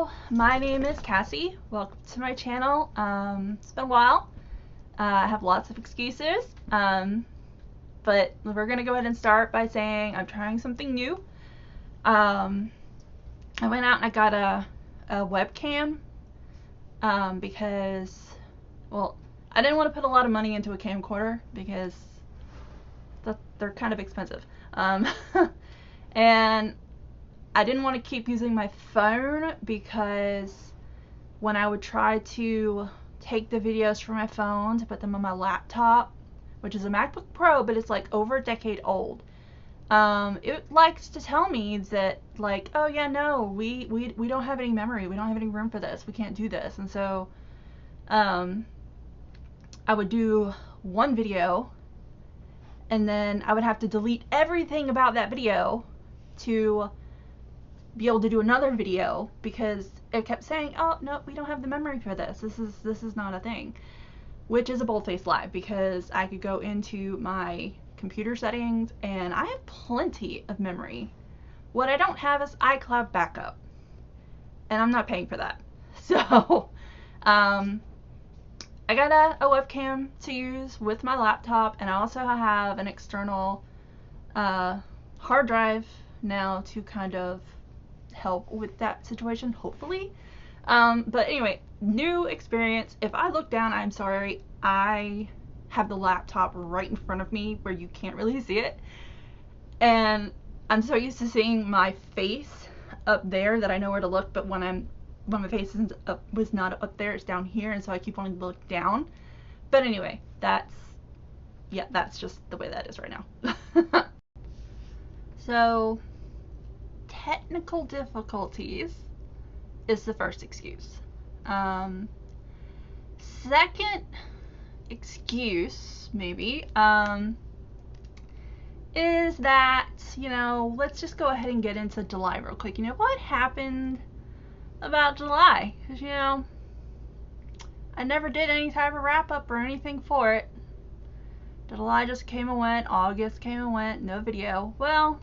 Hello, my name is Cassie. Welcome to my channel. It's been a while. I have lots of excuses, but we're gonna go ahead and start by saying I'm trying something new. I went out and I got a webcam because, well, I didn't want to put a lot of money into a camcorder because they're kind of expensive. And I didn't want to keep using my phone because when I would try to take the videos from my phone to put them on my laptop, which is a MacBook Pro, but it's like over a decade old, it likes to tell me that, like, oh yeah, no, we don't have any memory, we don't have any room for this, we can't do this. And so I would do one video and then I would have to delete everything about that video to be able to do another video because it kept saying, oh no, we don't have the memory for this, this is not a thing, which is a bold-faced lie because I could go into my computer settings and I have plenty of memory. What I don't have is iCloud backup, and I'm not paying for that. So I got a webcam to use with my laptop, and I also have an external hard drive now to kind of help with that situation, hopefully. But anyway, new experience. If I look down, I'm sorry, I have the laptop right in front of me where you can't really see it, and I'm so used to seeing my face up there that I know where to look, but when my face isn't up, was not up there, it's down here, and so I keep wanting to look down. But anyway, that's just the way that is right now. So technical difficulties is the first excuse. Second excuse, maybe, is that, let's just go ahead and get into July real quick. What happened about July? Because, I never did any type of wrap-up or anything for it. July just came and went, August came and went, no video. Well,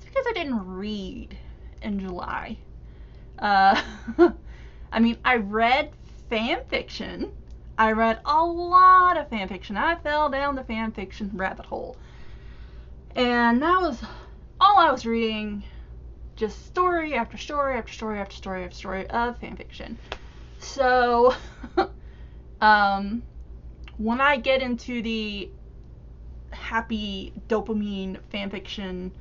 because I didn't read in July. I mean, I read fan fiction. I read a lot of fan fiction. I fell down the fan fiction rabbit hole. And that was all I was reading, just story after story after story after story after story of fan fiction. So, when I get into the happy dopamine fan fiction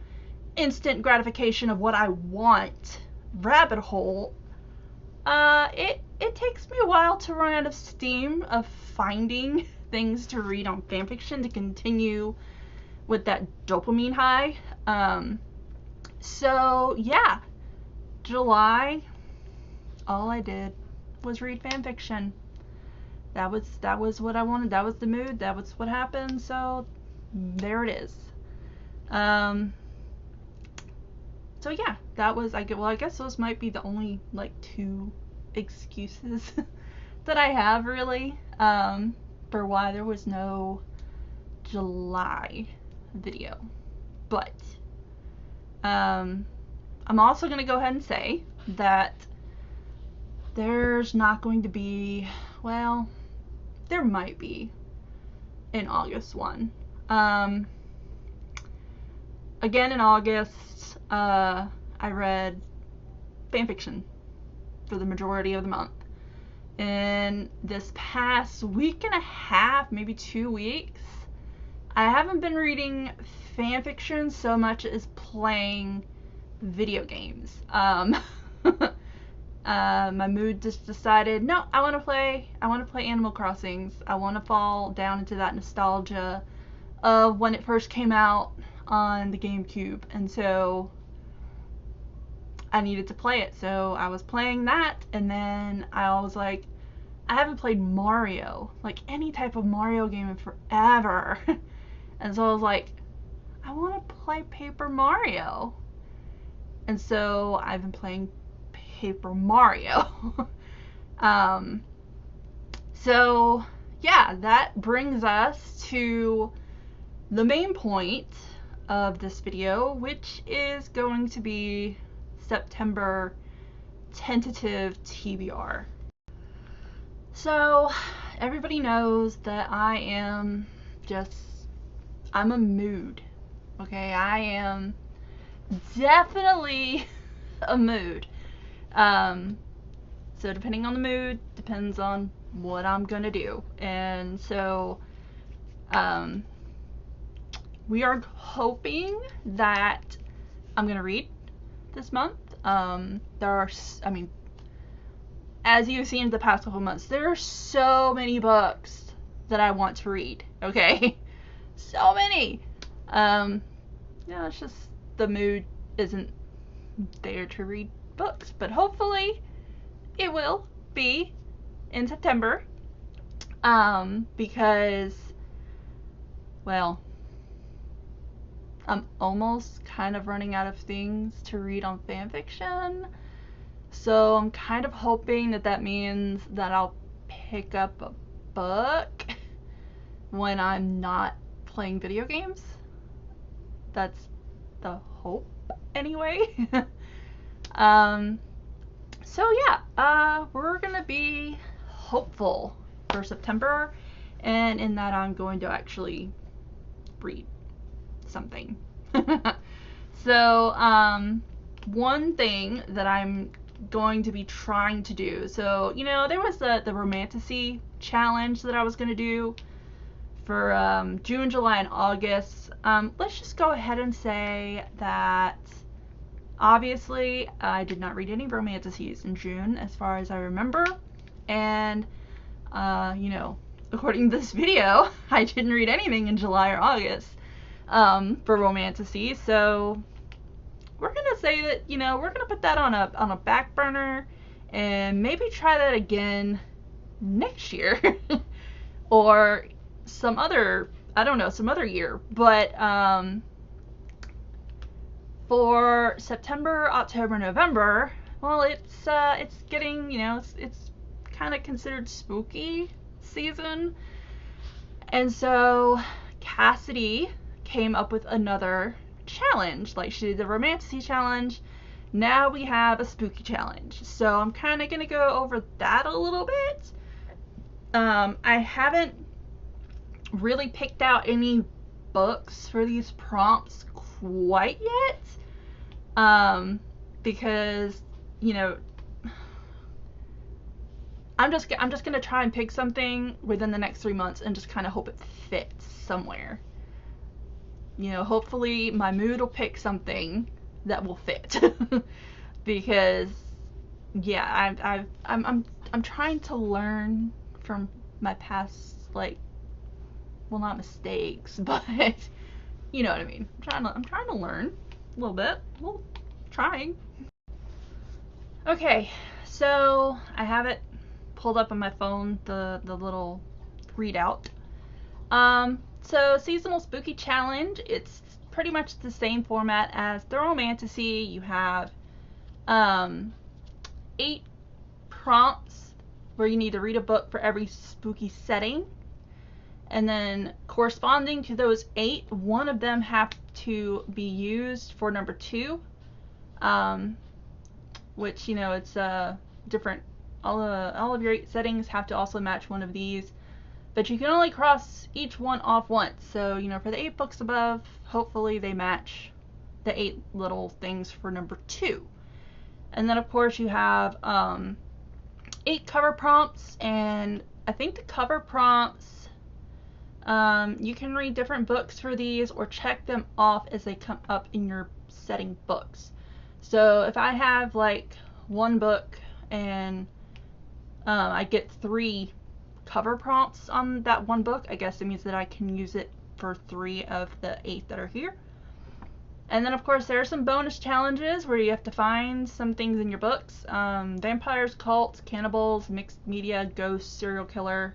instant gratification of what I want rabbit hole, it takes me a while to run out of steam of finding things to read on fanfiction to continue with that dopamine high. So yeah, July, all I did was read fanfiction. That was what I wanted. That was the mood. That was what happened. So there it is. So yeah, that was, I guess those might be the only, like, two excuses that I have, really, for why there was no July video. But, I'm also going to go ahead and say that there's not going to be, well, there might be an August one. Again, in August, I read fanfiction for the majority of the month. And this past week and a half, maybe 2 weeks, I haven't been reading fanfiction so much as playing video games. My mood just decided, no, I want to play Animal Crossings. I want to fall down into that nostalgia of when it first came out on the GameCube, and so I needed to play it. So I was playing that, and then I was like, I haven't played Mario, like any type of Mario game, in forever. And so I was like, I want to play Paper Mario. And so I've been playing Paper Mario. So yeah, that brings us to the main point of this video, which is going to be September Tentative TBR. So, everybody knows that I'm a mood. Okay, I am definitely a mood. So depending on the mood, depends on what I'm gonna do. And so, we are hoping that I'm gonna read this month. As you've seen in the past couple months, there are so many books that I want to read. Okay, so many. It's just the mood isn't there to read books, but hopefully it will be in September. Because, well, I'm almost kind of running out of things to read on fanfiction. So I'm kind of hoping that means that I'll pick up a book when I'm not playing video games. That's the hope, anyway. So yeah, we're gonna be hopeful for September, and in that I'm going to actually read something. So, one thing that I'm going to be trying to do, so, there was the Romantasy challenge that I was going to do for June, July, and August. Let's just go ahead and say that obviously I did not read any Romantasies in June as far as I remember, and according to this video, I didn't read anything in July or August for Romantasy. So we're gonna say that we're gonna put that on a back burner and maybe try that again next year or some other year. But for September, October, November, well, it's getting it's kind of considered spooky season, and so Cassidy came up with another challenge. Like, she did the Romantasy challenge, now we have a spooky challenge. So I'm kind of gonna go over that a little bit. I haven't really picked out any books for these prompts quite yet, because I'm just gonna try and pick something within the next 3 months and just kind of hope it fits somewhere. Hopefully my mood will pick something that will fit. Because I'm trying to learn from my past, not mistakes, but you know what I mean. I'm trying to learn a little bit. Well, trying. Okay, so I have it pulled up on my phone, the little readout. So Seasonal Spooky Challenge, it's pretty much the same format as the Romantasy. You have 8 prompts where you need to read a book for every spooky setting, and then corresponding to those 8, one of them have to be used for number 2, which it's different. All of your 8 settings have to also match one of these, but you can only cross each one off once. So for the 8 books above, hopefully they match the 8 little things for number 2. And then of course you have 8 cover prompts, and I think the cover prompts, you can read different books for these or check them off as they come up in your setting books. So if I have one book and I get 3 cover prompts on that one book, I guess it means that I can use it for 3 of the 8 that are here. And then of course there are some bonus challenges where you have to find some things in your books. Vampires, cults, cannibals, mixed media, ghosts, serial killer.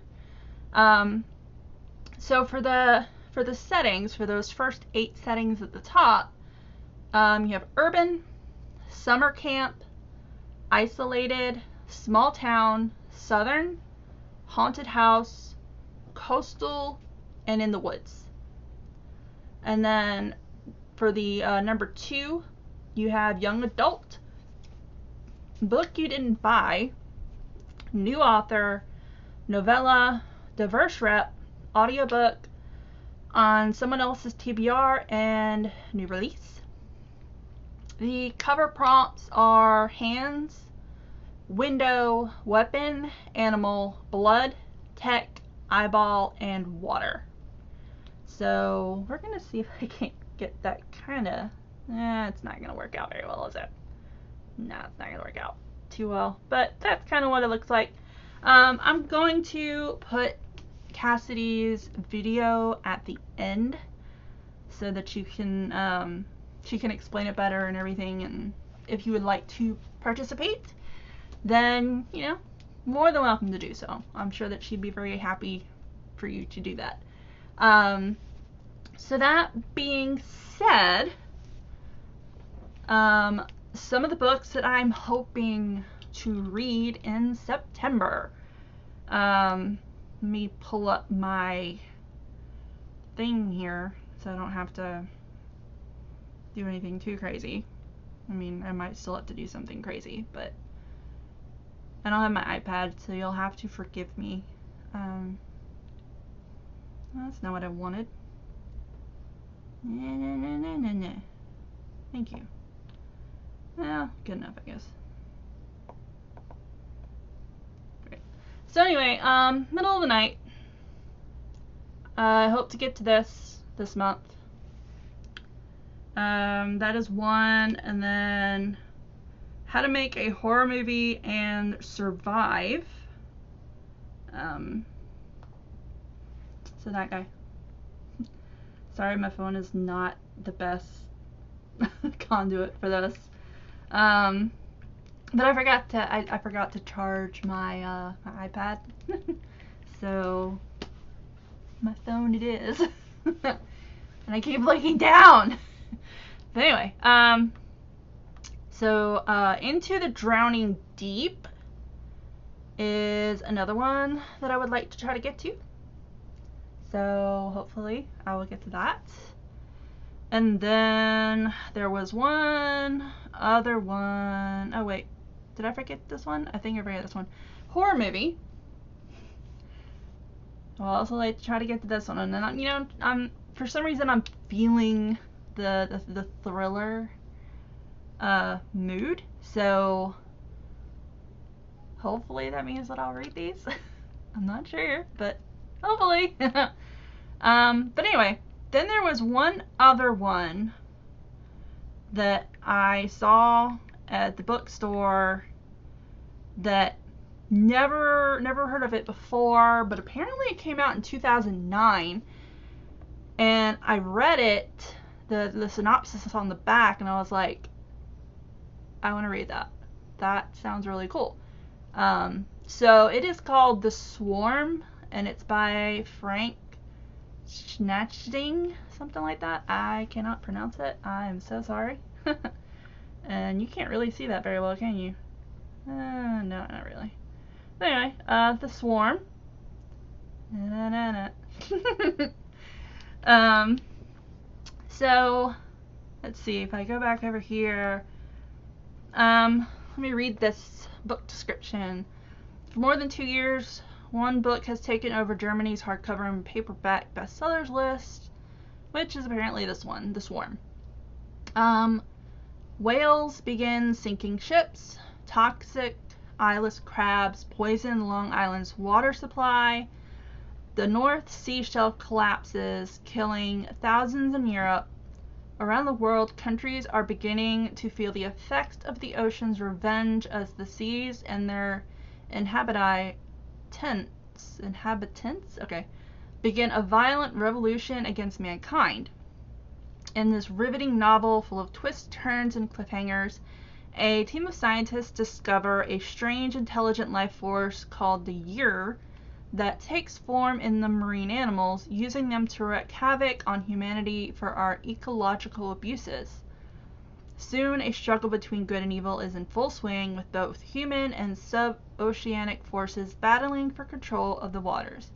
So for the settings, for those first 8 settings at the top, you have urban, summer camp, isolated, small town, southern, haunted house, coastal, and in the woods. And then for the number 2, you have young adult, Book You Didn't Buy, new author, novella, diverse rep, audiobook on someone else's TBR, and new release. The cover prompts are hands, window, weapon, animal, blood, tech, eyeball, and water. So we're gonna see if I can get that kinda. It's not gonna work out very well, is it? No, it's not gonna work out too well. But that's kind of what it looks like. I'm going to put Cassidy's video at the end so that you can she can explain it better and everything. And if you would like to participate, then more than welcome to do so. I'm sure that she'd be very happy for you to do that. So that being said, some of the books that I'm hoping to read in September. Let me pull up my thing here so I don't have to do anything too crazy. I mean, I might still have to do something crazy, but I don't have my iPad, so you'll have to forgive me. That's not what I wanted. No. Thank you. Well, good enough, I guess. Great. So anyway, middle of the night. I hope to get to this month. That is one, and then how to make a horror movie and survive. So that guy. Sorry, my phone is not the best conduit for this. But I forgot to charge my iPad. So my phone it is. And I keep looking down. But anyway, so Into the Drowning Deep is another one that I would like to try to get to. So hopefully I will get to that. And then there was one other one. Oh wait, did I forget this one? I think I forget this one. Horror movie. I'll also like to try to get to this one, and then I'm for some reason I'm feeling the thriller mood. So hopefully that means that I'll read these. I'm not sure, but hopefully. But anyway, then there was one other one that I saw at the bookstore that never heard of it before, but apparently it came out in 2009, and I read it, the synopsis on the back, and I was like, I want to read that. That sounds really cool. So it is called The Swarm, and it's by Frank Schnatzding, something like that. I cannot pronounce it. I am so sorry. And you can't really see that very well, can you? No, not really. But anyway, The Swarm. So let's see if I go back over here. Let me read this book description. For more than 2 years, one book has taken over Germany's hardcover and paperback bestsellers list, which is apparently this one, The Swarm. Whales begin sinking ships. Toxic eyeless crabs poison Long Island's water supply. The North Sea shelf collapses, killing thousands in Europe. Around the world, countries are beginning to feel the effects of the ocean's revenge as the seas and their inhabitants begin a violent revolution against mankind. In this riveting novel full of twists, turns, and cliffhangers, a team of scientists discover a strange intelligent life force called the Year that takes form in the marine animals, using them to wreak havoc on humanity for our ecological abuses. Soon, a struggle between good and evil is in full swing, with both human and sub-oceanic forces battling for control of the waters.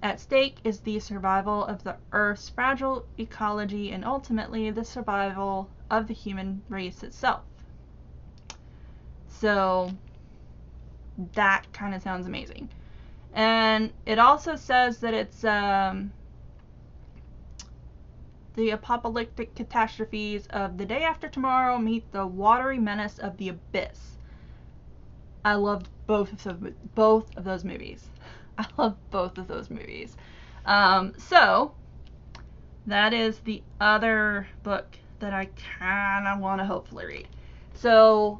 At stake is the survival of the Earth's fragile ecology and ultimately the survival of the human race itself. So that kind of sounds amazing. And it also says that it's the apocalyptic catastrophes of the day after tomorrow meet the watery menace of the abyss. I loved both of those movies. I love both of those movies. So that is the other book that I kind of want to hopefully read. So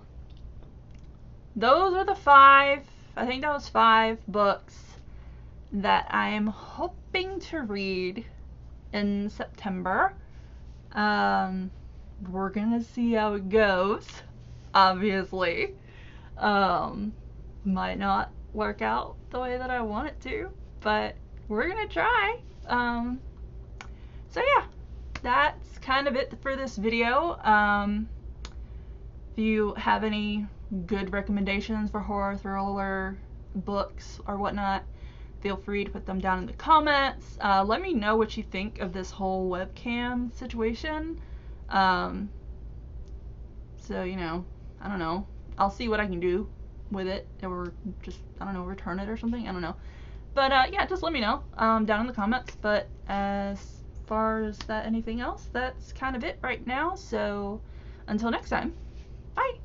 those are the 5, I think that was 5 books that I'm hoping to read in September. We're gonna see how it goes, obviously. Might not work out the way that I want it to, but we're gonna try. So yeah, that's kind of it for this video. If you have any good recommendations for horror, thriller books or whatnot, feel free to put them down in the comments. Let me know what you think of this whole webcam situation. So, you know, I don't know. I'll see what I can do with it, or just, I don't know, return it or something. I don't know. But yeah, just let me know down in the comments. But as far as anything else, that's kind of it right now. So until next time, bye.